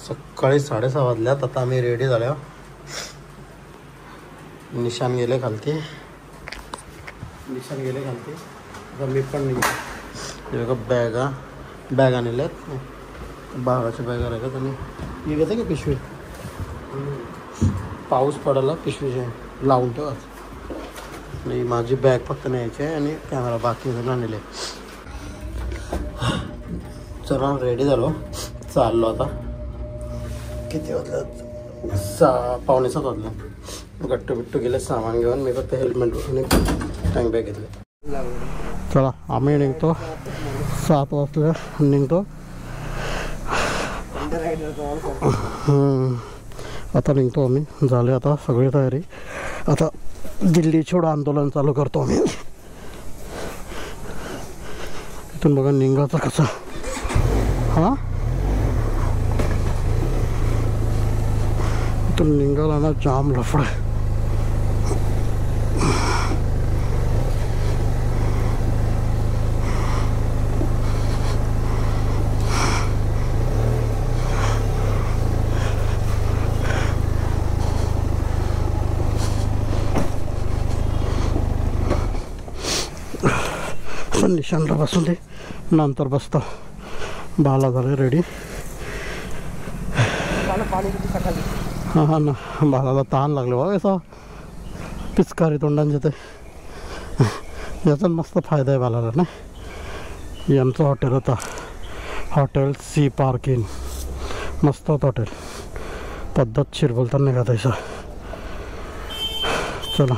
सकाळी 6:30 वाजल्यात. आता आम्ही रेडी झालो. निशान गेले खालती. आता मी पण निघालो. बॅग आणल्यात. बाळाच्या बॅगा राहिल्यात. आणि ही घेते का पिशवी? पाऊस पडायला पिशवी लावून ठेवा. आणि माझी बॅग फक्त न्यायची आहे आणि कॅमेरा बाकी आणले. चला रेडी झालो. चाललो आता. किती वाजल्यात? 6:45 वाजले. गट्टू गेले सामान घेऊन. मी फक्त हेल्मेट आणि टँक बॅग घेतले. चला आम्ही निघतो. 7 वाजता निघतो. आता निघतो आम्ही. झाले आता सगळी तयारी. आता दिल्ली छोडो आंदोलन चालू करतो आम्ही. इथून बघा निघायचं कसं. हां इथून निघाला ना जाम लफड. निशानला बसून दे, नंतर बसतो. बाला झाले रेडी. हां ना, बालाला ताण लागले बघा. असं पिचकारी तोंडांचे ते याचा मस्त फायदा आहे बालाला नाही. यांचं हॉटेल होता, हॉटेल सी पार्किंग. मस्त होतं हॉटेल. पद्धतशीर बोलताना नाही का तसं. चला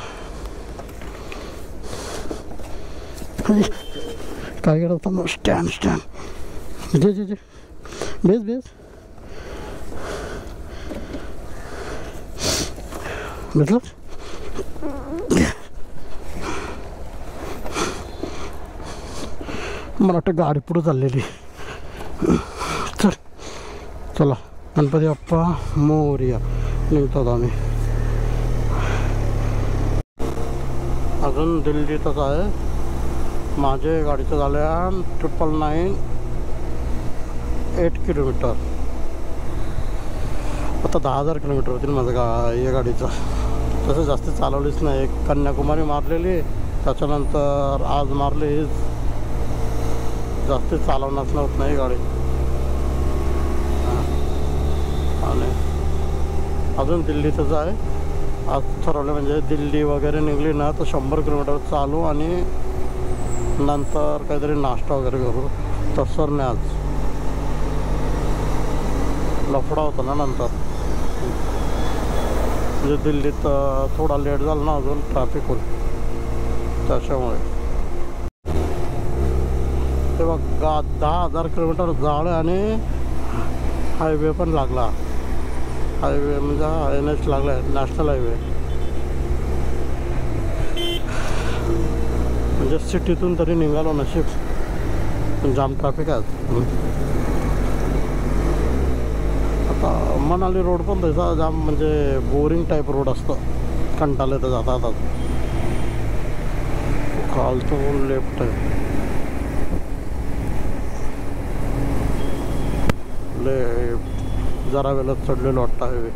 काय करत होता. स्टँड जे बेस मतलब मला वाटतं गाडी पुढे चाललेली. चला गणपती बाप्पा मोरया. निघतो आम्ही. अजून दिल्लीतच आहे. माझे गाडीचं झाल्या 8 किलोमीटर. आता 10,000 किलोमीटर होतील माझं या गाडीचं. तसं जास्त चालवलीच नाही. कन्याकुमारी मारलेली, त्याच्यानंतर आज मारली. जास्त चालवण्याच नव्हत नाही गाडी. आणि अजून दिल्लीतच आहे. आज ठरवलं म्हणजे दिल्ली वगैरे निघली ना तर 100 किलोमीटर चालू आणि नंतर काहीतरी नाश्ता वगैरे करू. तसं नाही, आज लफडा होता ना नंतर. म्हणजे दिल्लीत थोडा लेट झाला ना, अजून ट्रॅफिक होईल त्याच्यामुळे. ते बघा 10,000 किलोमीटर जाळं आणि हायवे पण लागला. हायवे म्हणजे NH लागला आहे, नॅशनल हायवे. म्हणजे सिटीतून तरी निघालो नशीब. पण जाम ट्रॅफिक आहे. आता मनाली रोड पण तसा जाम म्हणजे बोरिंग टाईप रोड असतं. कंटाळले तर जातात. काल तो लेफ्ट आहे. जरा वेळात चढलेलो वाटतं हायवे.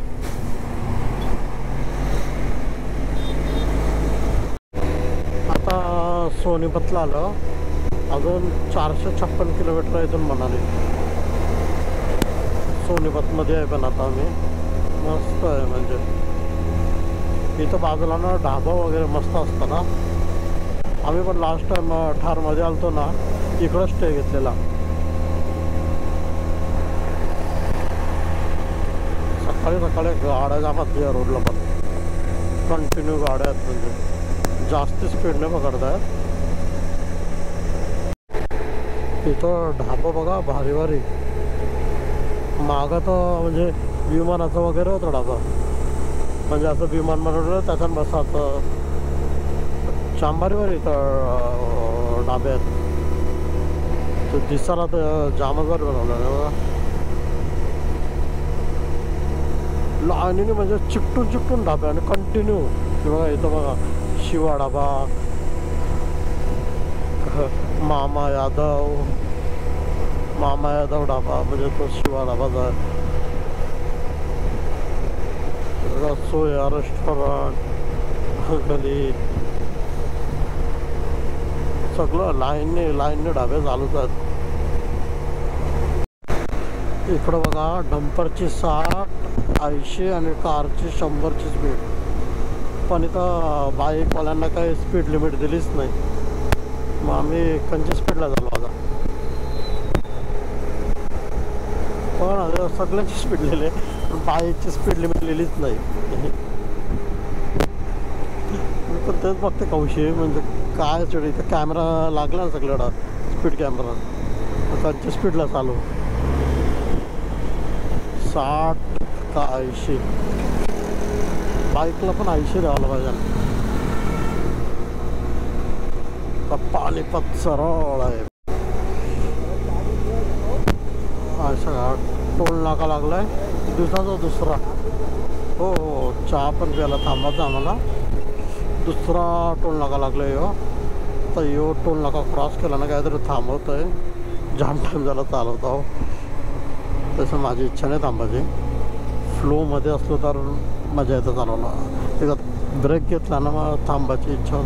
आता सोनीपतला आलं. अजून 456 किलोमीटर आहे इथून मनाली. सोनीपतमध्ये आहे पण आता आम्ही. मस्त आहे म्हणजे इथं बाजूला ना ढाबा वगैरे मस्त असतं ना. आम्ही पण लास्ट टाइम ठारमध्ये आलतो ना, इकडं स्टे घेतलेला. सकाळी गाड्या जातात या रोडला पण. कंटिन्यू गाड्या आहेत म्हणजे जास्त स्पीडने पकडत आहेत. इथं ढाबा बघा भारी भारी. मागं तर म्हणजे विमानाचं वगैरे होतं ढाबा. म्हणजे असं विमान बनवलं त्याच्यात बसायचं. चांभारीवर इथं ढाबे आहेत. तो दिसायला तर जामच बनवलं बघा. लाईनीने म्हणजे चिकटून ढाबे आणि कंटिन्यू. बघा इथं बघा शिवा ढाबा, मामा यादव ढाबा म्हणजे तो शिवा ढाबाचा आहे. रसोया रेस्टॉरंट गली सगळं लाईनने ढाबे चालूच आहेत. इकडं बघा डंपरची 60, 80 आणि कारची 100ची स्पीड. पण इथं बाईकवाल्यांना काही स्पीड लिमिट दिलीच नाही. मग आम्ही 25 स्पीडला झालो आता. पण सगळ्यांची स्पीड लिहिली पण बाईकची स्पीड लिमिट लिहिलीच नाही. पण तेच बघते कौशी म्हणजे काय स्पीड. इथं कॅमेरा लागला ना सगळ्याला स्पीड कॅमेरा. 25 स्पीडला चालू. 60 का 80. बाईकला पण 80 द्यायला पाहिजे. पानिपत सरळ आहे. सगळा टोल नाका लागलाय दिवसाचा दुसरा. हो चहा पण प्यायला थांबायचं आम्हाला. दुसरा टोल नाका लागलाय हो. तर यो टोल नाका क्रॉस केला ना काहीतरी थांबवत आहे. जाम टाईम झाला चालवत आहो. तसं माझी इच्छा नाही थांबायची. फ्लोमध्ये असलो तर मजा येतं चालवला. एकदा ब्रेक घेतला ना मग थांबायची इच्छा.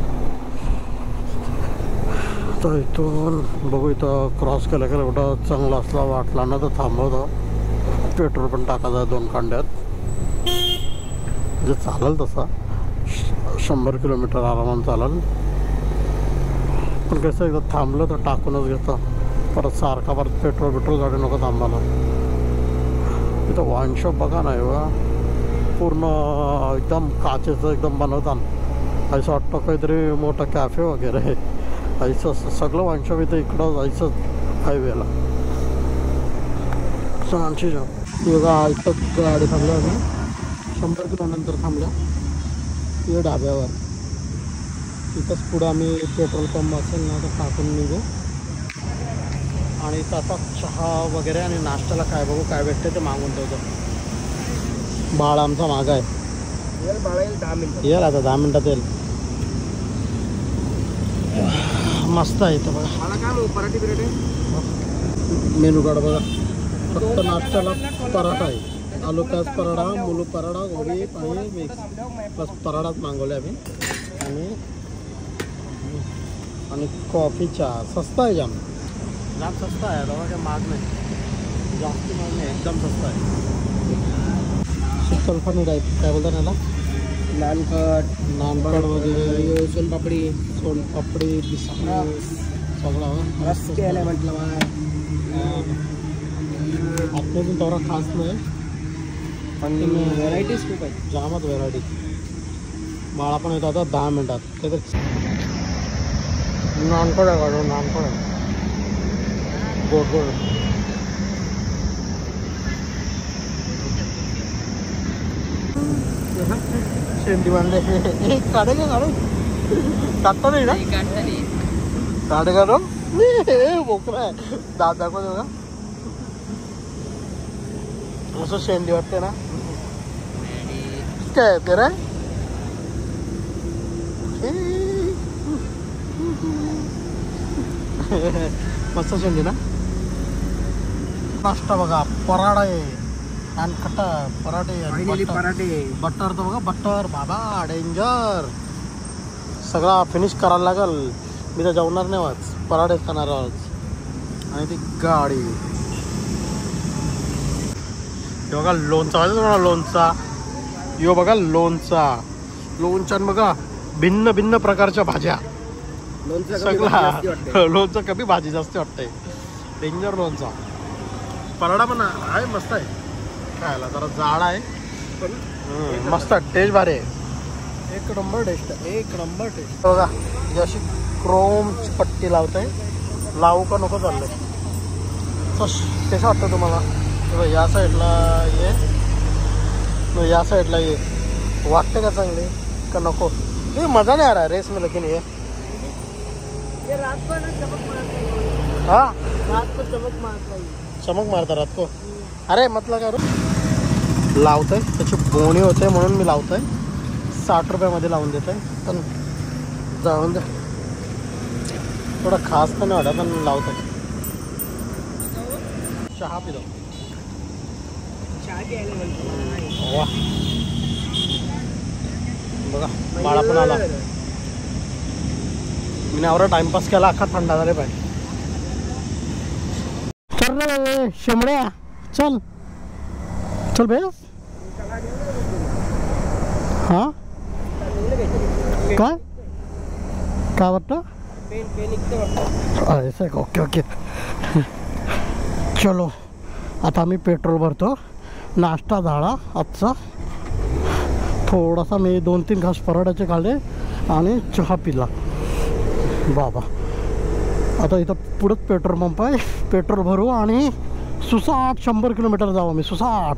तर इथून बघू इथं क्रॉस केलं की एवढं चांगला असला वाटला ना तर थांबवतो. पेट्रोल पण टाकायचं आहे 2 कांड्यात. जे चालेल तसा 100 किलोमीटर आरामानं चालेल. पण कसं एकदा थांबलं तर टाकूनच घेतं. परत सारखा परत पेट्रोलसाठी नको थांबायला. इथं वाईन शॉप बघा नाही बघा. पूर्ण एकदम काचेचं एकदम बनवतात. असं वाटतं काहीतरी मोठं कॅफे वगैरे आहे. असं सगळं वाईन शॉप इथं इकडं जायचं हायवेला. सांची बघा इथं गाडी थांबल्या होत्या. 100 किलोनंतर थांबल्या हे ढाब्यावर. इथंच पुढं आम्ही पेट्रोल पंप असेल ना तर टाकून निघू. आणि इथं आता चहा वगैरे आणि नाश्त्याला काय बघू काय भेटते ते मागून ठेवतो. बाळ आमचा मागा आहे. येईल आता 10 मिनटात येईल. मस्त आहे इथं बघा. मेनू कार्ड बघा. फक्त नाश्त्याला पराठा आहे. आलू प्याज पराठा, मुलू पराठा, गोबी आणि मिक्स बस पराठाच मागवले आम्ही. आणि कॉफी चहा स्वस्त आहे. जाम स्वस्त आहे. बघा काय महाग नाही. जास्त महाग नाही. एकदम स्वस्त आहे. शीतल पण काय बोलतात त्याला नानकट वगैरे सोनपापडी बिस्किट सगळं मस्त म्हटलं. आतमधून तेवढा खास नाही पण व्हेरायटीज खूप आहेत. जामच व्हेरायटी. बाळा पण येतो आता 10 मिनटात. ते तर नानकट आहे काढून. नानकट आहे गोड गोड. शेंडी बांधले काढे का काढून काढता नाही ना. काढे काढून बोकरा आहे. दात दाखवते बघा. असं शेंडी वाटते ना. काय ते रे मस्त शेंडी ना. नाश्ता बघा पराठा आहे. नानकट पराठे बटर तर बघा. बटर बाबा डेंजर. सगळा फिनिश करायला लागल. मी तर जेवणार नाही आज. पराठेच खाणार आज. आणि ती गाडी बघा. लोणचा पाहिजे तुम्हाला. लोणचा यो बघा. लोणचा बघा. भिन्न भिन्न प्रकारच्या भाज्या. सगळा लोणचं कमी भाजी जास्त वाटते. डेंजर लोणचा. पराठा पण आहे मस्त आहे. खायला जरा जाड आहे पण मस्त टेस्ट भारी आहे. एक नंबर टेस्ट आहे. एक नंबर टेस्ट बघा. ही अशी क्रोमची पट्टी लावते. लावू का नको चाललंय. कसं वाटतं तुम्हाला. या साईडला ये या साईडला ये. वाटते का चांगले का नको. ये मजा नाही आ रहा रेस में. लेकिन ये हाँ रात को चमक मारता रात को. अरे मतलब काय लावतोय त्याची बोणी होते म्हणून मी लावतोय. 60 रुपयामध्ये लावून देतोय. पण जाऊन दे. थोडा खास तर नाही वाटत पण लावतोय. चहा पितो. वा बघा बाळा पण आला. मी नवरा टाइमपास केला अख्खा थंडा झाले पाहिजे. चल रे शेमड्या चल चल बेस. हा काय काय वाटतं ओके ओके. चलो आता मी पेट्रोल भरतो. नाश्ता झाला आजचा. थोडासा मी 2-3 घास पराठ्याचे खाल्ले आणि चहा पिला. बाबा आता इथं पुढंच पेट्रोल पंप आहे. पेट्रोल भरू आणि सुसाट 100 किलोमीटर जाऊ मी. सुसाट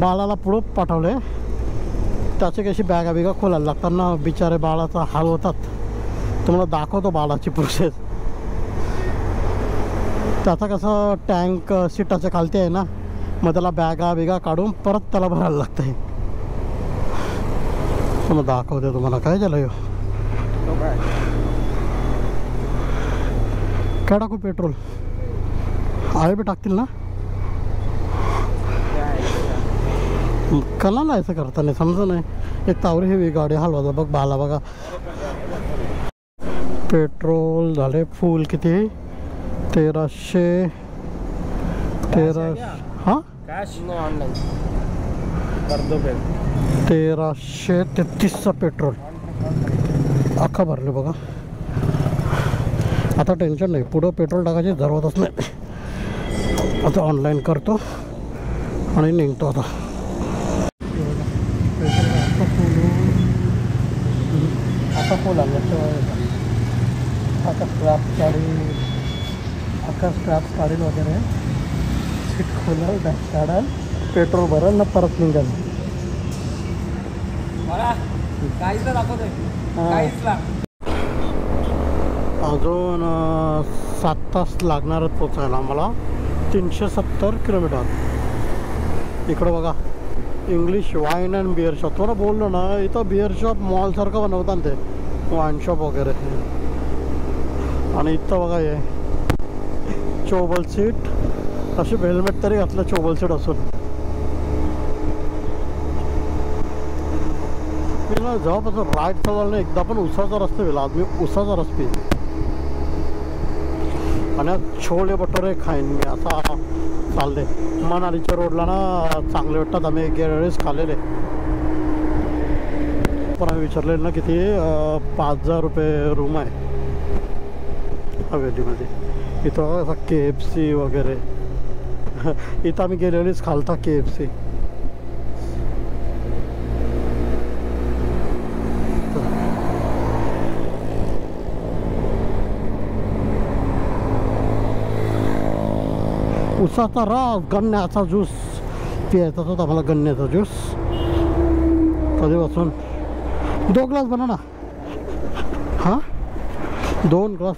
बाळाला पुढं पाठवले. त्याचे कशी बॅगा बिगा खोलायला लागतात ना. बिचारे बाळाचा हाल होतात. तुम्हाला दाखवतो बाळाची प्रोसेस. त्याचा कसं टँक सीटाच्या खालती आहे ना. मग त्याला बॅगा बिगा काढून परत त्याला भरायला लागतं आहे. मग दाखवते तुम्हाला काय झालं. यो काय टाकू पेट्रोल आहे बी टाकतील ना. कला असं करता नाही समजा नाही. एक तावरी हेवी गाडी हलवायचा बघ बाला बघा. पेट्रोल झाले फुल किती 1300 हां 1333चं पेट्रोल अख्खा भरले बघा. आता टेन्शन नाही. पुढं पेट्रोल टाकायची जरूरतच नाही. आता ऑनलाईन करतो आणि निघतो. आता आता फुल आला. आता स्क्रॅप काढील अख्खा स्क्रॅप काढील वगैरे. सीट खोलाल बॅग काढाल पेट्रोल भराल ना परत निघाल. अजून 7 तास लागणारच पोचायला आम्हाला. 370 किलोमीटर. इकडं बघा English wine and beer shop. थोडं बोललो ना इथं बिअर शॉप मॉलसारखं बनवतात ते वाईन शॉप वगैरे. आणि इथं बघा हे चोबल सीट. अशी हेल्मेट तरी घातलं चोबल सीट असून. मी ना जेव्हापासून राईट चालवलं एकदा पण उसाचा रस्ता गेला. आज मी उसाचा रस्ते आणि छोले भटुरे खाईन मी असा चालले. मनालीच्या रोडला ना चांगले वाटतात. आम्ही गेल्यावेळेस खाल्लेले पण आम्ही विचारले ना किती 5000 रुपये रूम आहे हवेलीमध्ये. इथं असा KFC वगैरे. इथं आम्ही गेल्यावेळेस खालता KFC. उसाचा रस गन्याचा ज्यूस प्यायचा होता मला. गन्याचा ज्यूस कधीपासून. 2 ग्लास बना ना. हां 2 ग्लास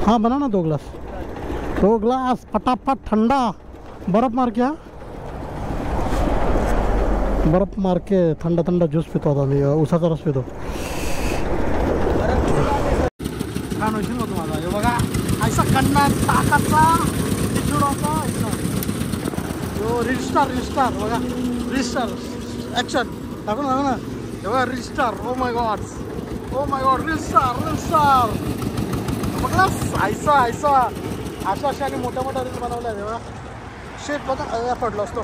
हां बना ना 2 ग्लास. 2 ग्लास फटाफट ठंडा. बर्फ मार के बर्फ मार के थंडा थंडा ज्यूस पितो आता मी. उसाचा रस पितो. छान होईल मग तुम्हाला. हे बघा असा कन्ना ताकाचा रिस्टार बघा. रिस्टार ॲक्शन टाकून बघा ना. हे बघा रिस्टार. ओ माय गॉड रिस्टार बघा. आयसा अशा आणि मोठ्या रील बनवल्या. तेव्हा शेत बघा पडलो असतो.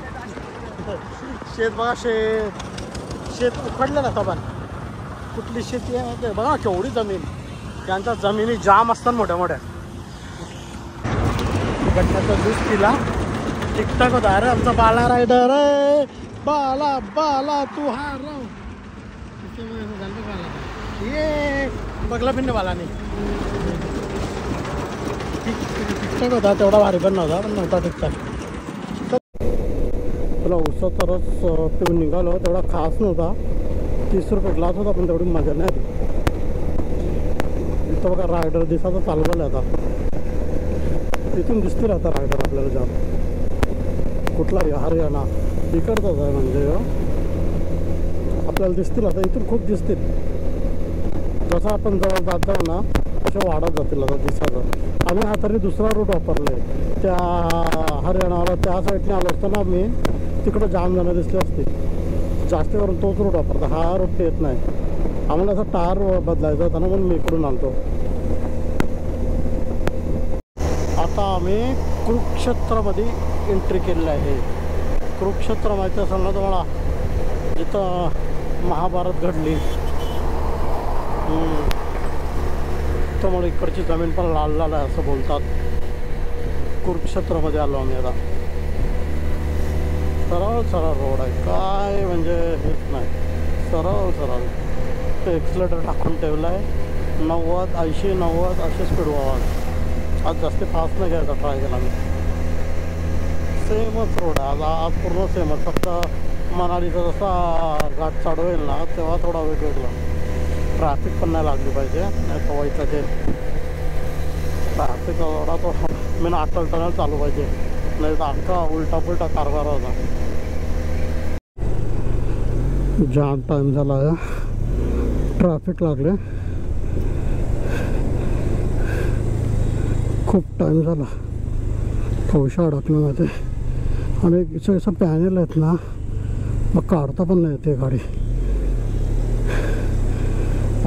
शेत बघा शेत उखडलं ना साबान. कुठली शेती आहे बघा. केवढी जमीन. त्यांच्या जमिनी जाम असतात मोठ्या मोठ्या. गट्ट्याचा ज्यूस पिला. टिकटॉक होता. अरे आमचा बाला रायडर रे. बाला तू हार ये बघला पिंड बालाने. टिकटॉक होता तेवढा भारी पण नव्हता. पण नव्हता टिकटॉक. तुला उसाचा रस पिऊन निघालो. तेवढा खास नव्हता. 30 रुपये ग्लास होता पण तेवढी मजा नाही आली. इथं बघा रायडर दिसाचा चालवलं आता. इथून दिसतील आता रायडर आपल्याला जाम. कुठला हरियाणा इकडचाच आहे म्हणजे आपल्याला दिसतील आता. इथून खूप दिसतील. जसं आपण जवळ जात जाऊ ना अशा वाढत जातील आता दिसाचं. आम्ही हा तरी दुसरा रूट वापरला आहे. त्या हरियाणाला त्या साईडने आलो असतो ना मी तिकडं जाम जाणं दिसले असते. जास्त करून तोच रूट वापरतो, हा रूट येत नाही. आम्हाला असं टार बदलायचा होता ना, म्हणून मी इकडून आणतो. आता आम्ही कुरुक्षेत्रामध्ये एंट्री केलेली आहे. कुरुक्षेत्र माहिती असेल ना तुम्हाला, जिथं महाभारत घडली. त्यामुळे इकडची जमीन पण लाल लाल आहे असं बोलतात. कुरुक्षेत्रामध्ये आलो आम्ही आता. सरळ सरळ रोड आहे, काय म्हणजे हेच नाही, सरळ सरळ. ते एक्सिलेटर टाकून ठेवलं आहे, 90 80 90 असे स्पीड व्हावा. आज जास्त फास्ट नाही घ्यायचा ट्राय केला मी. सेमच रोड आहे आज पूर्ण सेमच. फक्त मनालीचा जसा घाट चालू होईल ना तेव्हा थोडा वेगवेगळा. ट्रॅफिक पण नाही लागली पाहिजे, नाही तर व्हायचं ते ट्रॅफिक एवढा तो मी अटल टनल चालू पाहिजे, नाही तर अख्खा उलटा पुलटा कारभार होता. जाम टाईम झाला आहे, ट्रॅफिक लागले, खूप टाईम झाला. थोडीशा अडकलं माहिती. आणि असं पॅनल आहेत ना, मग काढता पण नाही येते गाडी.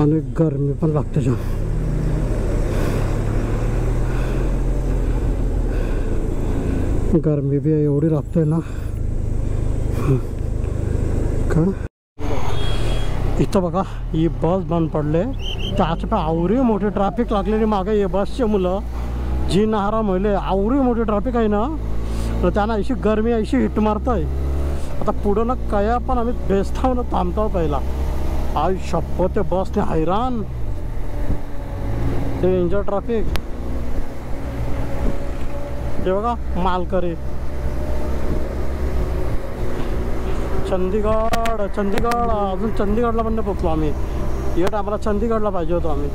आणि गरमी पण लागते जाम. गरमी बी एवढी लागते ना का. इथं बघा ही बस बंद पडले, त्याच्या आवरी मोठी ट्रॅफिक लागलेली मागे. हे बसचे मुलं जी नाहारा महिले आवरी मोठी ट्रॅफिक आहे ना, तर त्यांना अशी गरमी अशी हिट मारत आहे. आता पुढं ना कया पण आम्ही बेसताव ना थांबतो पहिला. आई शप्पथ, ते बसने हैराण, डेंजर ट्रॅफिक. हे बघा मालकरी चंदीगड. अजून चंदीगडला पण नाही पोचलो आम्ही. या टायमाला चंदीगडला पाहिजे होतो आम्ही.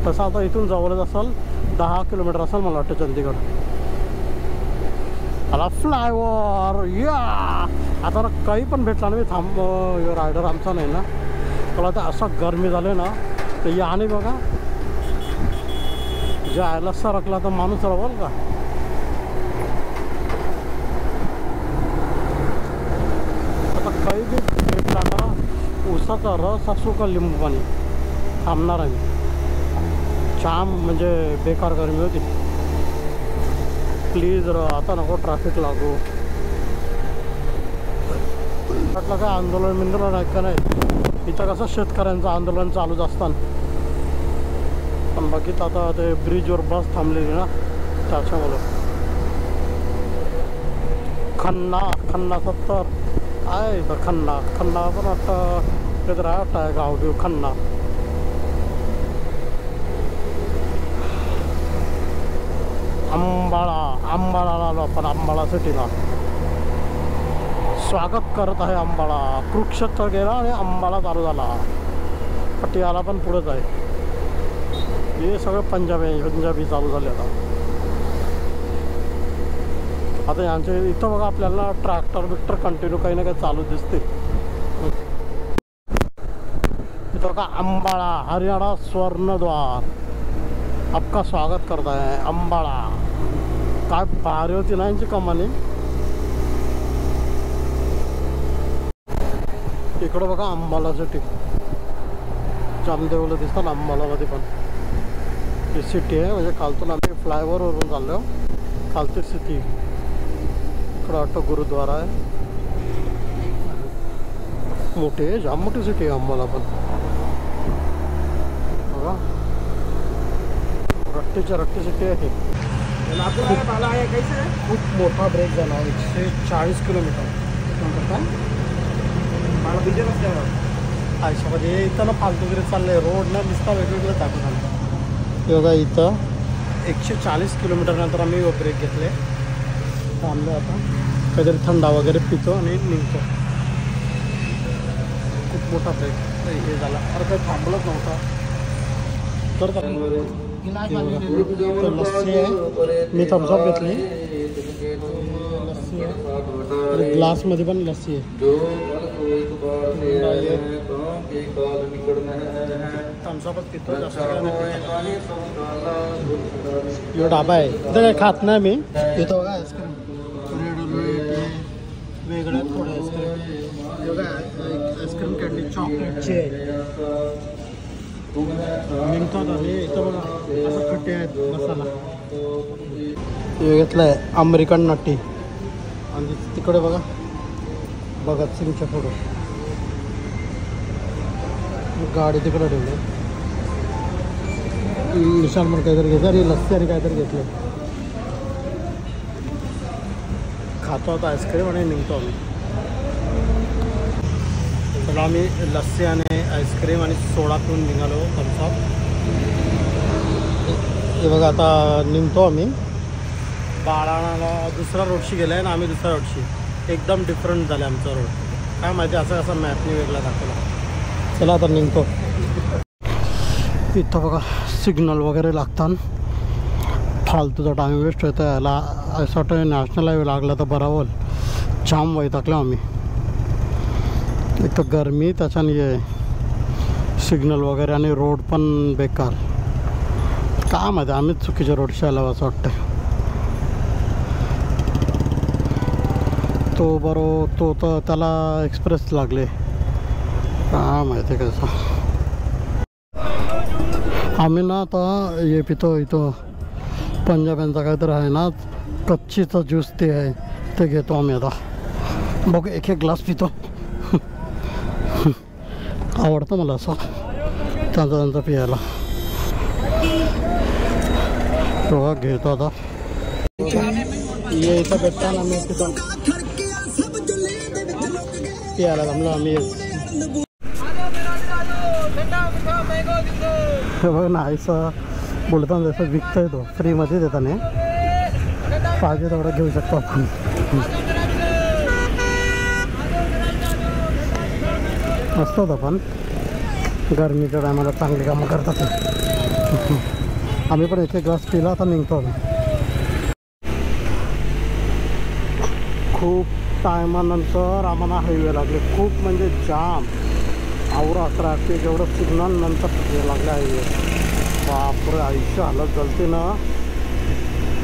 तसं आता इथून जवळच असेल, 10 किलोमीटर असेल मला वाटतं चंदीगड. आला फ्लायओव्हर या. आता काही पण भेटला नाही. थांब, रायडर आमचा नाही ना, मला आता असं गरमी झाले ना तर या. आणि बघा जायला सरकला तर माणूस रवल का. आता काही बी भेटला ना, ऊसाचा रस असो का लिंबू पाणी, थांबणार आहे मी. जाम म्हणजे बेकार गरमी होती. प्लीज आता नको ट्रॅफिक लागू. म्हटलं काय आंदोलन आहे का नाही. इथं कसं शेतकऱ्यांचं आंदोलन चालूच असताना, पण बघितलं आता ते ब्रिजवर बस थांबलेली ना त्याच्यामुळं. खन्ना 70 आहे इथं. खन्ना पण वाटतं काहीतरी आहे गावदेव खन्ना. अंबाळाला आलो आपण. अंबाळा सिटीला स्वागत करत आहे अंबाळा. कुरुक्षेत्र गेला आणि अंबाळा चालू झाला. पटियाला पण पुढेच आहे. हे सगळं पंजाबी चालू झाले आता यांचे. इथं बघा आपल्याला ट्रॅक्टर कंटिन्यू काही ना काही चालू दिसते. इथं बघा अंबाळा हरियाणा स्वर्णद्वार आपका स्वागत करता है अंबाळा. काय भारी होती ना यांची कमानी. इकडं बघा अंबाला सिटी, जामदेवला दिसतं ना अंबालामध्ये पण. ही सिटी आहे, म्हणजे कालतून आम्ही फ्लायओव्हरवरून चाललो. कालची सिटी. इकडं वाटतं गुरुद्वारा आहे. मोठी आहे, जाम मोठी सिटी आहे अंबाला पण. बघा रट्टी सिटी आहे. खूप मोठा ब्रेक झाला. 140 किलोमीटर आयुष्यामध्ये. इथं ना फालतूगिरी चाललंय. रोडला दिसता वेगवेगळं दाखवत आलं. बघा इथं 140 किलोमीटर नंतर आम्ही ब्रेक घेतले. थांबलो आता, काहीतरी थंडा वगैरे पितो आणि निघतो. खूप मोठा ब्रेक हे झाला. अरे काही थांबलंच नव्हता तर. लस्सी आहे, मी थम्सअप घेतली. लस्सी आहे, ग्लासमध्ये पण लस्सी आहे. थम्सअपच पितो जास्त. डाबा आहे इथं, काही खात नाही मी. इथं बघा आईस्क्रीम वेगळं थोडं आईस्क्रीम. चॉकलेटचे निघतात आले इथं बघा असं खट्टे आहेत मसाला. हे घेतलं आहे अमेरिकन नटी आणि तिकडे बघा भगतसिंगचे फोटो. गाडी तिकडे ठेवली. निशान पण काहीतरी घेतलं आणि लस्सी आणि काहीतरी घेतलं. खातो आता आईस्क्रीम आणि निघतो आम्ही. तर आम्ही लस्सी आणि आईस्क्रीम आणि सोडा पिऊन निघालो थम्सअप. हे बघा आता निघतो आम्ही. बाळाणाला दुसरा रोडशी गेला आहे ना आम्ही दुसऱ्या रोडशी. एकदम डिफरंट झालं आमचा रोड. काय माहिती असं कसं मॅपनी वेगळा दाखवला. चला आता निघतो. इथं बघा सिग्नल वगैरे लागतात. फालतूचा टाईम वेस्ट होतं याला. असं वाटतं नॅशनल हायवे लागला तर बरा होईल. जाम वैतागलो आम्ही. एक तर गरमी त्याच्याने हे सिग्नल वगैरे आणि रोड पण बेकार. काय माहिती आम्हीच चुकीच्या रोडशी आलो असं वाटतं. तो तर त्याला एक्सप्रेस लागले. काय माहिती कसं. आम्ही ना आता हे पितो इथं पंजाब्यांचा काहीतरी आहे ना कच्चीचं ज्यूस ते आहे ते घेतो आम्ही आता. बघ एक ग्लास पितो. आवडतं मला असं त्यांचा पियायला. बघा घेतो आता. ये इथं भेटता ना आम्ही पितो पियायला जमलो आम्ही. हे बघ ना आईचं बोलताना जसं विकता येतो फ्रीमध्ये देताना पाहिजे तेवढं घेऊ शकतो आपण. मस्त होतं पण गरमीच्या टायमाला चांगली कामं करतात. आम्ही पण एक ग्लास पिला आता निघतो आम्ही. खूप टायमानंतर आम्हाला हायवे लागले. खूप म्हणजे जाम आवरा ट्रॅफिक एवढं सिग्नल नंतर हे लागले हायवे. बापरे आयुष्य हालत जलते ना.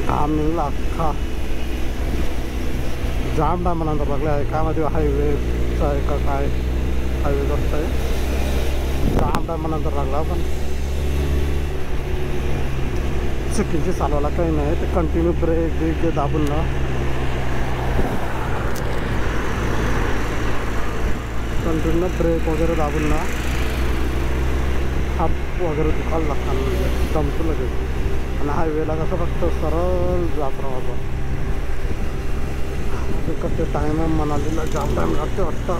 काम निघला अख्खा. जाम टायमानंतर लागले आहे. काय माहिती हायवेचा आहे का काय हायवे जास्त आहे. जाम टायमानंतर लागला पण चुकीची चालवायला काही नाही. ते कंटिन्यू ब्रेक जे दाबून ना कंटिन्यू ब्रेक वगैरे दाबून ना हात वगैरे दुखायला लागतात म्हणजे दमतो लगेच. आणि हायवेला कसं फक्त सरळ जात राहावं. कसं टाईम आहे मनालीला जाम टाईम लागते वाटतं.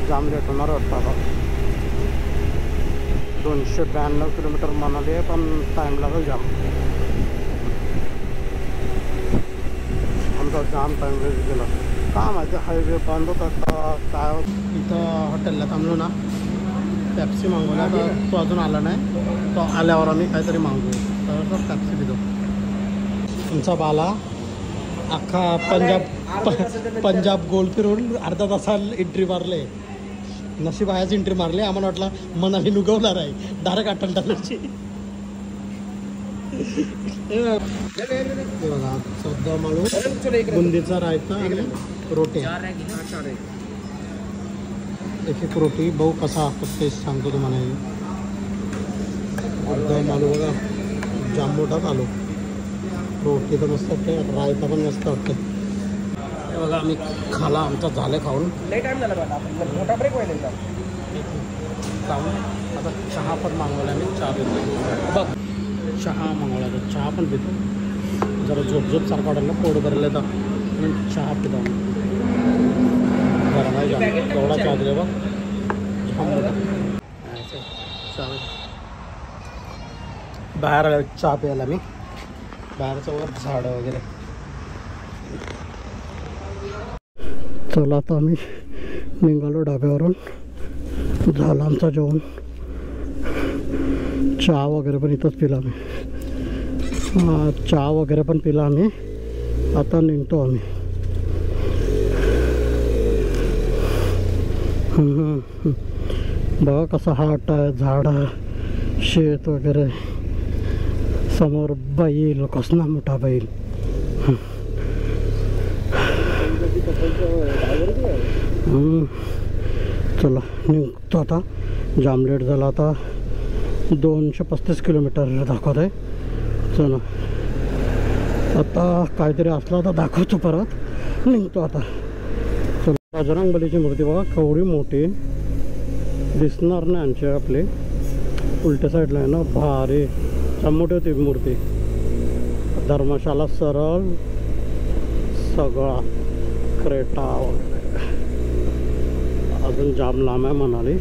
जाम लेट होणार वाटतं आता. 292 किलोमीटर मनाली आहे पण टाईम लागेल जाम. आमचा जाम टाईम वेस्ट गेला. काय माहिती हायवे बंद होता का काय. इथं हॉटेलला थांबलो ना पॅप्सी मागवला तर तो अजून आला नाही. तो आल्यावर आम्ही काहीतरी मागवू तर पॅप्सी पितो. तुमचा बाला अख्खा पंजाब गोल फिरून अर्धा तासाला एंट्री मारले. नशीब आयाच एंट्री मारली. आम्हाला वाटलं मनाली नुगवणार आहे डायरेक्ट $8 बघा. सध्या माळू बुंदीचा रायता आणि रोटी. एक रोटी भाऊ कसा असतो ते सांगतो तुम्हाला. सध्या माळू बघा जाम मोठाच आलो. रोटी तर मस्त वाटते. रायता पण मस्त वाटते. बघा आम्ही खाला आमचा झालं खाऊन. मोठा ब्रेक व्हायला खाऊन आता चहा पण मागवला. आम्ही चहा पितो. बघ चहा मागवला तर चहा पण पितो. जरा झोप सारखं वाटायला पोट भरलं तर म्हणून चहा पितो आम्ही. बरं नाही एवढा चहा दिला बघ छान मोठा. चहा बाहेर आल्या चहा प्यायला मी. बाहेरचं वर झाडं वगैरे. चला आता आम्ही निघालो ढाब्यावरून. झालं आमचं जेवण. चहा वगैरे पण इथंच पिला आम्ही. चहा वगैरे पण पिला आम्ही. आता निघतो आम्ही. बघा कसा हाट आहे. झाडं शेत वगैरे. समोर बैल कसला मोठा बैल. चला निघतो आता. जाम लेट झाला आता. 235 किलोमीटर दाखवत आहे. चला आता काहीतरी असला तर दाखवतो, परत निघतो आता. चला बजरंगबलीची मूर्ती बघा केवढी मोठी दिसणार नाही आमची. आपली उलट्या साईडला आहे ना, भारी मोठी होती मूर्ती. धर्मशाला सरळ सगळा क्रेटा वगैरे. अजून जाम लांब आहे मनाली,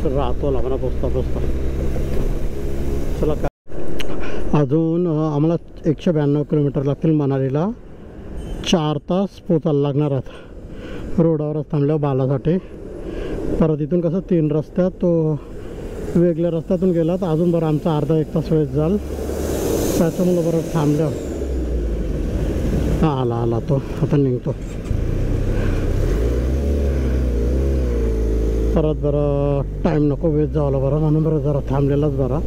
तर राहतो लागणार पोचता. चला काय अजून आम्हाला 192 किलोमीटर लागतील मनालीला. 4 तास पोचायला लागणार आहेत. रोडावरच थांबल्या बालासाठी. परत इथून कसं 3 रस्त्यात, तो वेगळ्या रस्त्यातून गेला तर अजून बरं आमचा अर्धा 1 तास वेळ जाल. त्याच्यामुळं बरं थांबल्या. आला तो आता निघतो. परत बरं टाईम नको वेस्ट जावला बरं, म्हणून बरं जरा थांबलेलाच बरा.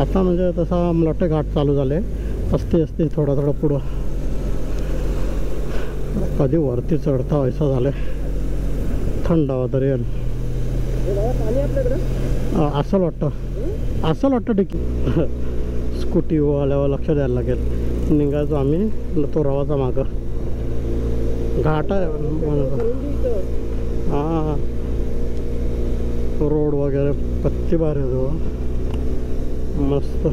आता म्हणजे तसा मला वाटतं घाट चालू झाले. असते थोडा पुढं. कधी वरती चढता व्हायचं झालं. थंड हवा तरी येईल असं वाटतं डिकी. स्कूटी आल्यावर लक्ष द्यायला लागेल. निघायचो आम्ही तो रवाचा मागं. घाट आहे हां. रोड वगैरे पत्ती भारी आहे मस्त.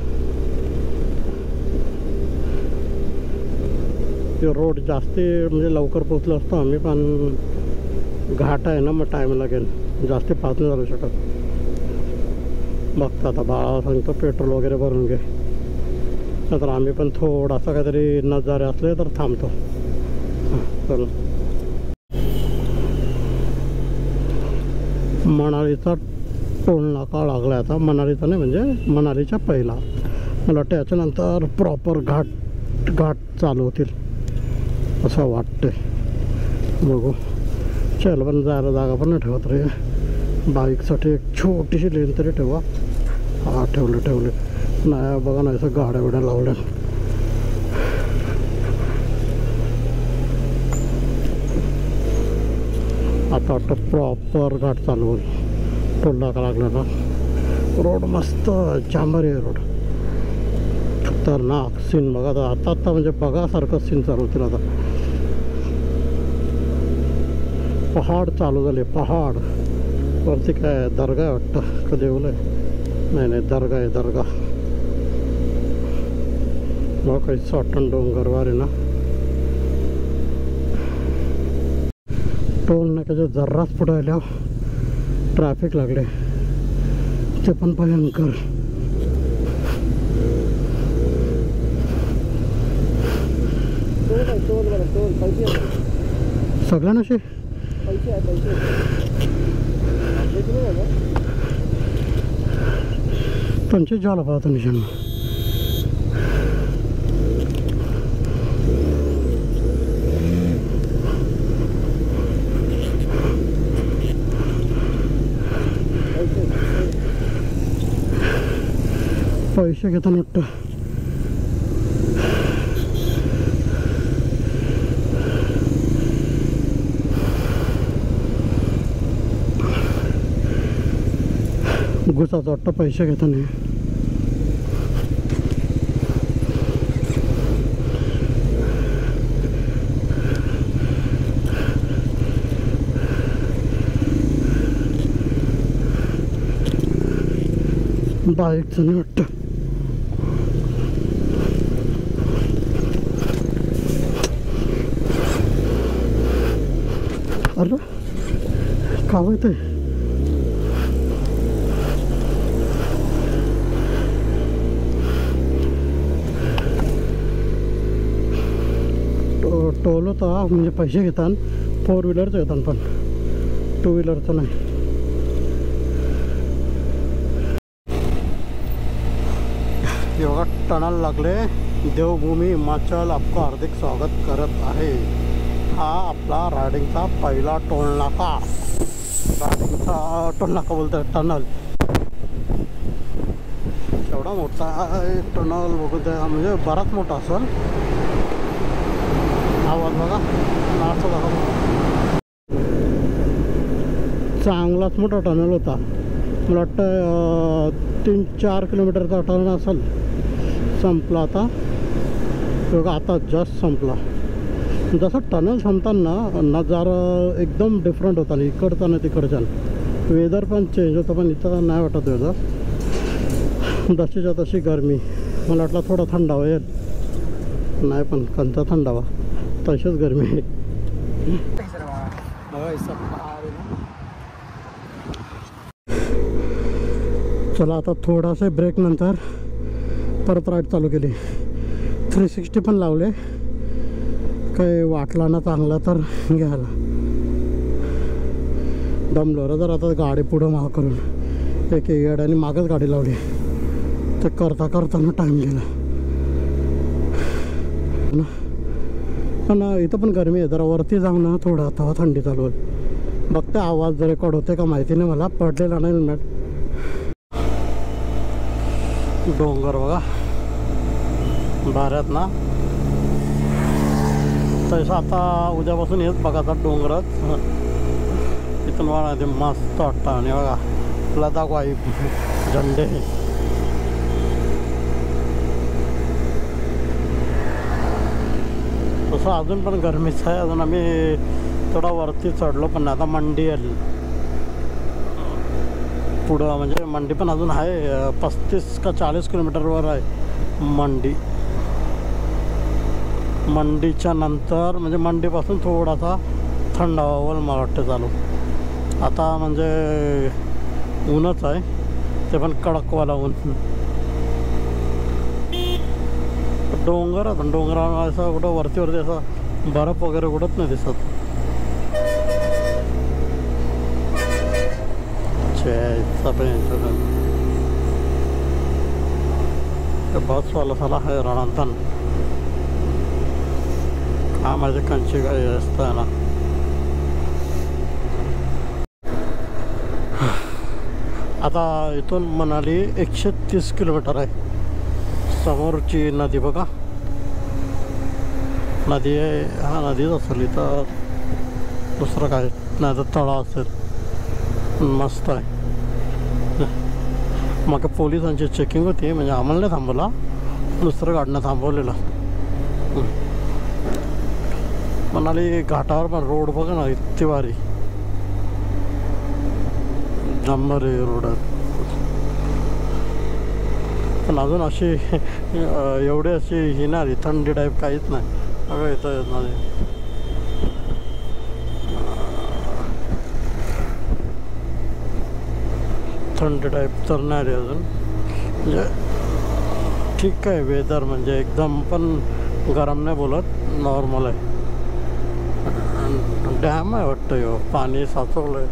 ते रोड जास्ती म्हणजे लवकर पोचलो असतो आम्ही, पण घाट आहे ना मग टाईम लागेल. जास्ती फास्ट नाही चालू शकत. बघता आता बाळा सांगतो पेट्रोल वगैरे भरून घे. तर आम्ही पण थोडासा काहीतरी नजारे असले तर थांबतो. चल मनालीचा टोल नाका लागला आता. मनालीचा नाही म्हणजे मनालीच्या पहिला. मला वाटतं याच्यानंतर प्रॉपर घाट चालू होतील असं वाटते. बघू. चल पण जायला जागा पण नाही ठेवत रे. बाईकसाठी एक छोटीशी लेन तरी ठेवा. हा ठेवले नाही बघा ना असं गाड्या बिड्या लावल्या. आता वाटतं प्रॉपर घाट चालू होईल. टोल नाका लागला ना. रोड मस्त जांभारी आहे रोड. खतरनाक सीन बघा आता म्हणजे बघासारखं सीन चालू होतील आता. पहाड चालू झाले. पहाड वरती काय दर्गा आहे वाटतं का देऊळ आहे. नाही दर्गा आहे दर्गा. मग काही वाटतं डोंगरवार आहे ना. टोल नाक्याच्या जर्राच पुढे आल्यावर ट्रॅफिक लागले. ते पण भयंकर. सगळ्यांना असे पंचवीस झाला पाहतो निशाण. पैसे घेताना वाटतं. घुसाचं वाटतं पैसे घेताना. बाईकचं नाही वाटतं. अरे का होत आहे. टोल होता म्हणजे पैसे घेतात. 4 व्हीलरचं घेतात पण 2 व्हीलरचं नाही. योगा टनल लागले. देवभूमी हिमाचल आपका हार्दिक स्वागत करत आहे. हा आपला रायडिंगचा पहिला टोल नाका. रायडिंगचा टोल नाका बोलतोय टनल. एवढा मोठा टनल बघू द्या म्हणजे बराच मोठा असेल. आवाज बघा असं बघा. चांगलाच मोठा टनल होता. मला वाटतं 3-4 किलोमीटरचा टनल असेल. संपला आता बघा. आता जस्ट संपला. जसं टनल संपताना नजारा एकदम डिफरंट होता. इकडचा ना तिकडचा. वेदर पण चेंज होतं, पण इथं नाही वाटत वेदर. जशीच्या तशी गरमी. मला वाटलं थोडा थंडावा येईल, नाही पण कोणता थंडावा, तशीच गरमी आहे. चला आता थोडासा ब्रेक नंतर परत राईड चालू केली. 360 पण लावले. काही वाटला ना चांगला तर घ्यायला. दमलो रे जर आता गाडी पुढं माग करून एक येड्याने मागच गाडी लावली. ते करता करताना टाईम गेला. पण इथं पण गरमी आहे. जरा वरती जाऊ ना थोडं, तेव्हा थंडी चालू होईल. बघते आवाज जर रेकॉर्ड होते का माहिती नाही मला. पडलेला नाही हेल्मेट. डोंगर बघा भाऱ्यात ना. तसं आता उद्यापासून हेच बघा डोंगरच. इथून वाढा ते मस्त वाटतं. आणि बघा लदाख वाईब, झेंडे. तसं अजून पण गरमीच आहे. अजून आम्ही थोडा वरती चढलो पण आता मंडी आली पुढं. म्हणजे मंडी पण अजून आहे. 35 का 40 किलोमीटरवर आहे मंडी. मंडीच्या नंतर म्हणजे मंडीपासून थोडासा थंडावा मला वाटतं चालू. आता म्हणजे ऊनच आहे, ते पण कडकवाला ऊन. डोंगर आता डोंगरावर असं कुठं वरती असं बर्फ वगैरे कुठंच नाही दिसत. बसवाला साला आहे रणांतन का माझे कंची गाडी असतं ना. आता इथून मनाली 130 किलोमीटर आहे. समोरची नदी बघा, नदी आहे. हा नदीच असेल. इथं दुसरं काय नाही तर तळा असेल. मस्त आहे. मग पोलिसांची चेकिंग होती, म्हणजे आम्हाला नाही थांबवला, दुसरं गाडीनं थांबवलेलं. मनाली घाटावर पण रोड बघा ना इतकी भारी. नंबर रोड आहे. पण अजून अशी एवढी अशी ही नाही थंडी टाईप काहीच नाही. अगं इथं येत नाही थंडी टाईप तर नाही रे अजून. म्हणजे ठीक आहे वेदर, म्हणजे एकदम पण गरम नाही बोलत, नॉर्मल आहे. डॅम आहे वाटतं ह्यो, पाणी साचवलं आहे.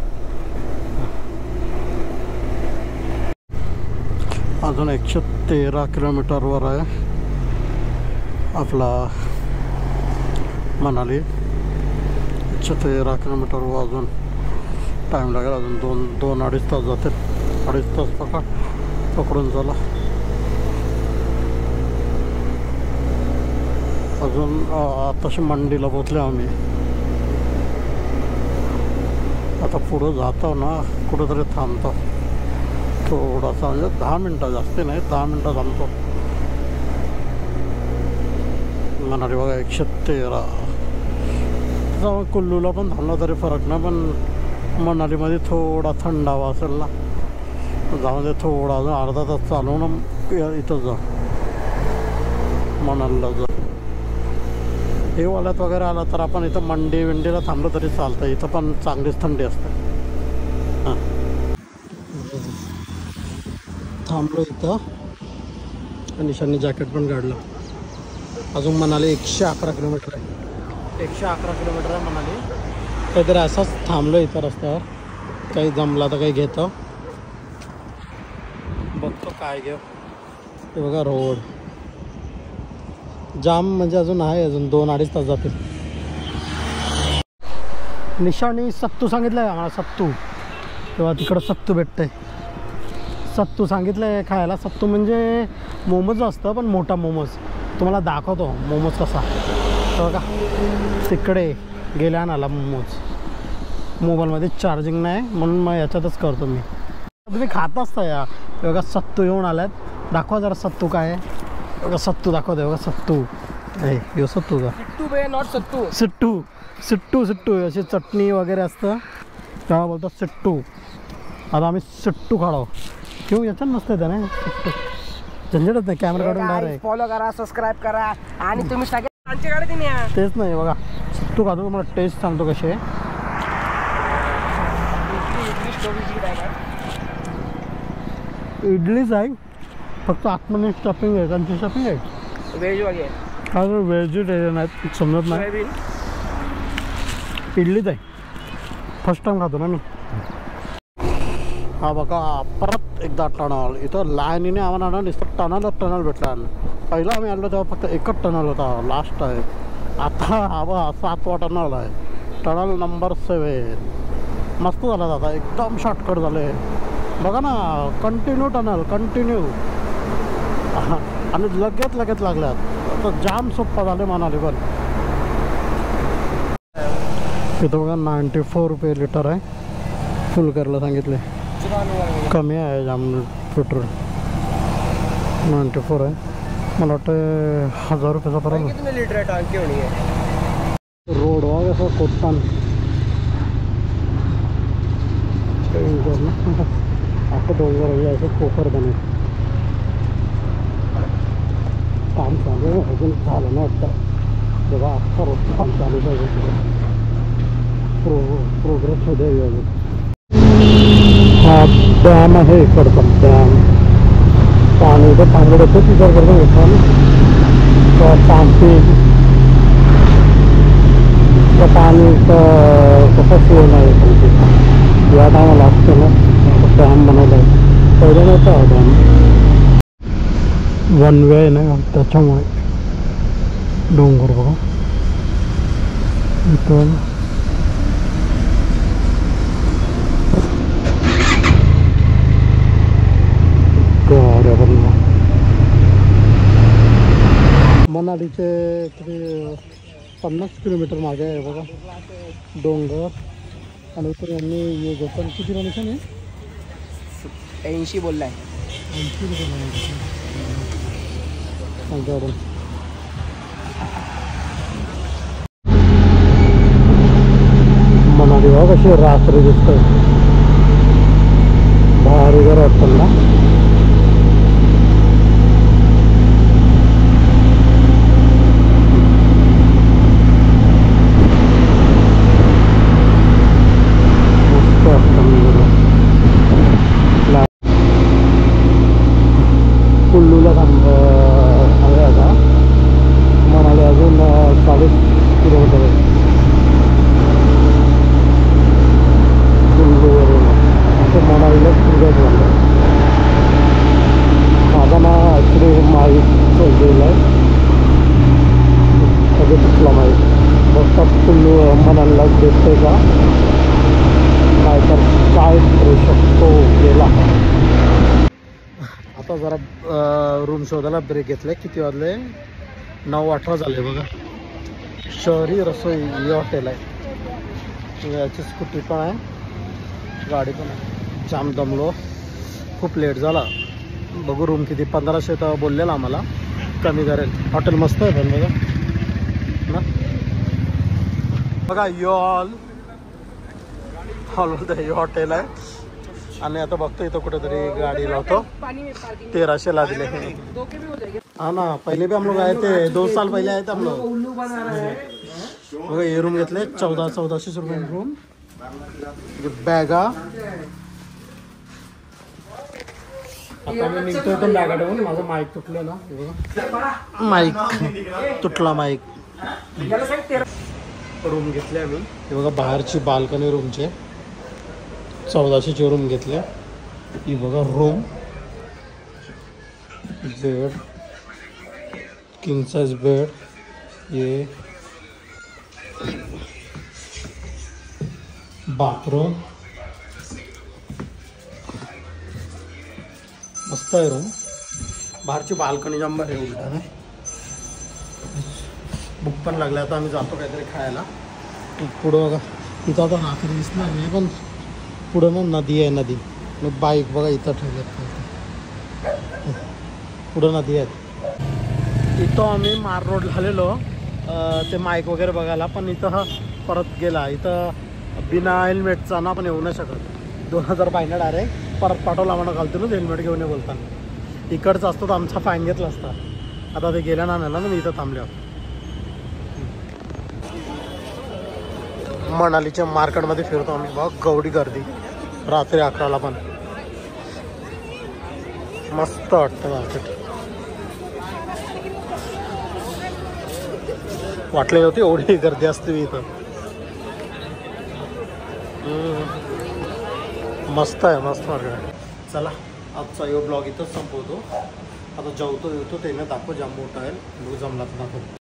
अजून 113 किलोमीटरवर आहे आपला मनाली. 113 किलोमीटरवर अजून टाईम लागेल. अजून 2-2.5 तास जातील. 2.5 तास पकडून झाला. अजून आताशी मंडीला पोचले आम्ही. आता पुढं जातो ना कुठंतरी थांबतो थोडासा, म्हणजे 10 मिनटं, जास्ती नाही, 10 मिनटं थांबतो. मनाली बघा 113. जाऊन कुल्लूला पण थांबला तरी फरक नाही, पण मनालीमध्ये थोडा थंडावा असेल ना. जाऊन दे थोडा, अजून अर्धा तास चालवून इथं जा मनालीला जा. हिवाळ्यात वगैरे आला तर आपण इथं मंडीला थांबलं तरी चालतं. इथं पण चांगलीच थंडी असते. हां थांबलो इथं. निशांनी जॅकेट पण काढलं. अजून मनाली 111 किलोमीटर आहे. 111 किलोमीटर आहे मनाली. काहीतरी असंच थांबलो इथं रस्त्यावर. काही जमला तर काही घेतो, बघतो काय घेऊ. ते बघा रोड जाम, म्हणजे अजून आहे, अजून 2-2.5 तास जातील. निशाणी सत्तू सांगितलं आहे आम्हाला. सत्तू तेव्हा तिकडं सत्तू भेटतंय. सत्तू सांगितलं आहे खायला. सत्तू म्हणजे मोमोज असतं, पण मोठा मोमोज. तुम्हाला दाखवतो मोमोज कसा. बघा तिकडे गेल्या आणाला मोबाईलमध्ये चार्जिंग नाही म्हणून मग याच्यातच करतो मी. तुम्ही खात असता या. बघा सत्तू येऊन आल्यात. दाखवा जरा सत्तू काय आहे. बघा सत्तू दाखवते. बघा सत्तू हे सत्तू का नॉट सत्तू. सिट्टू सिट्टू सिट्टू अशी चटणी वगैरे असतं तेव्हा बोलतात सिट्टू. आता आम्ही सिट्टू खाडो किंवा याच्यात नसतं त्या नाही सिट्टू. झंझटच नाही. कॅमेरा काढून डायरेक्ट फॉलो करा, सबस्क्राईब करा आणि तुम्ही सगळे आमच्याकडे तेच नाही. बघा सिट्टू खातो तुम्हाला टेस्ट सांगतो कशी आहे. इडलीच आहे फक्त आतमध्ये स्टफिंग आहे. त्यांची स्टफिंग आहे व्हेज वगैरे. हा व्हेजिटेरियन आहेत समजत नाही. इडलीच आहे. फर्स्ट टाइम खातो ना मी. हा बघा परत एकदा टनल. इथं लाईनीने आम्हाला नुसतं टनल भेटला. पहिला आम्ही आलो तेव्हा फक्त एकच टनल होता लास्ट आहे. आता हा 7वा टनल आहे. टनल नंबर 7 मस्त झाला दादा. एकदम शॉर्टकट झाले. बघा ना कंटिन्यू टनल कंटिन्यू आणि लगेच लागल्यात. आता जाम सोप्पा झाले म्हणाले. पण इथं बघा 94 रुपये लिटर आहे. फुल करायला सांगितले. कमी आहे जाम पेट्रोल. 94 आहे. मला वाटतं 1000 रुपयाचा पर्यंत लिटर टांकी होणी आहे. रोड बघा कसं कोटतान आता डोंगर आहे असं पोखर बने. काम चालू आहे अजून झालं नाही वाटतं. तेव्हा अख्खा रोड काम चालू पाहिजे. प्रोग्रेस होते अजून. हा डॅम आहे इकडचा डॅम. पाणी तर पांगडचं विचार करतो येतं पंपिंग पाणी कसं फ्लो नाही. या टायमाला असतं ना डॅम बनवलं आहे. पहिलं नव्हतं डॅम. वन वे आहे ना त्याच्यामुळे. डोंगर बघा इथं. मनालीचे किती 50 किलोमीटर मागे आहे बघा डोंगर. आणि तर यांनी गोपन किती किलोमीटर आहे. 80 बोललाय. 80 रुपये आमच्याकडून. मनाली बघा कशी रात्री दिसतोय. भारी घर वाटतं ना. कुल्लूला आहे आता. मनाली अजून 40 किलोमीटर आहे कुल्लूवरून. असं मनालीला फिरत झालं. माझा ना ॲक्च्युली माहीत गेला आहे सगळं तुटला माहीत. बघतात कुल्लू मनालीला दिसतंय का नाहीतर काय करू शकतो गेला. आता जरा रूम शोधायला ब्रेक घेतले. किती वाजले 9:18 झाले बघा. शहरी रसोई हे हॉटेल आहे. याची स्कूटी पण आहे गाडी पण आहे. जाम दमलो खूप लेट झाला. बघू रूम किती 1500 तर बोललेला आम्हाला. कमी करेल. हॉटेल मस्त आहे पण बघा ना. बघा हॉल हे हॉटेल आहे. आणि आता बघतो इथं कुठेतरी गाडी लावतो. 1300 दिले. हाँ ना पहले भी हम लोग आए थे 2 साल पहले आए थे हम लोग. ये रूम घेतले 1400 रुपये रूम. बॅगा आता मी निघतोय तर बॅगा ठेवून. माझा माईक तुटलं ना. माईक तुटला. माईक रूम घेतले आम्ही. हे बघा बाहेरची बाल्कनी रूमचे 1400 रूम घेतले. ही बघा room. Bed king size bed. ये बाथरूम मस्त आहे रूम. बाहेरची बाल्कनी जंबर आहे उलटा. भूक पण लागली. आता आम्ही जातो काहीतरी खायला. पुढं बघा इथं आता रात्री दिसणार नाही पण पुढं ना नदी आहे. नदी बाईक बघा इथं ठेवल्यात. पुढं नदी आहेत. इथं आम्ही मार रोड झालेलो ते माईक वगैरे बघायला, पण इथं हा परत गेला. इथं बिना हेल्मेटचा ना आपण येऊ नाही शकत. 2000 फाईन डायरेक्ट परत पाठवला म्हणून घालतो ना हेल्मेट घेऊन ये बोलताना. इकडचं असतं तर आमचा फाईन घेतला असता. आता ते गेल्या ना ना मी इथं थांबल्यावर. मनालीच्या मार्केटमध्ये फिरतो आम्ही. बघ गवडी गर्दी रात्री 11ला पण मस्त वाटतं मार्केट. वाटले नव्हती एवढी गर्दी असते इथं. मस्त आहे, मस्त मार्केट. चला आजचा यो ब्लॉग इथंच संपवतो. आता जेवतो येतो त्याने दाखव जाम मोठा आहे. जमला तर दाखव.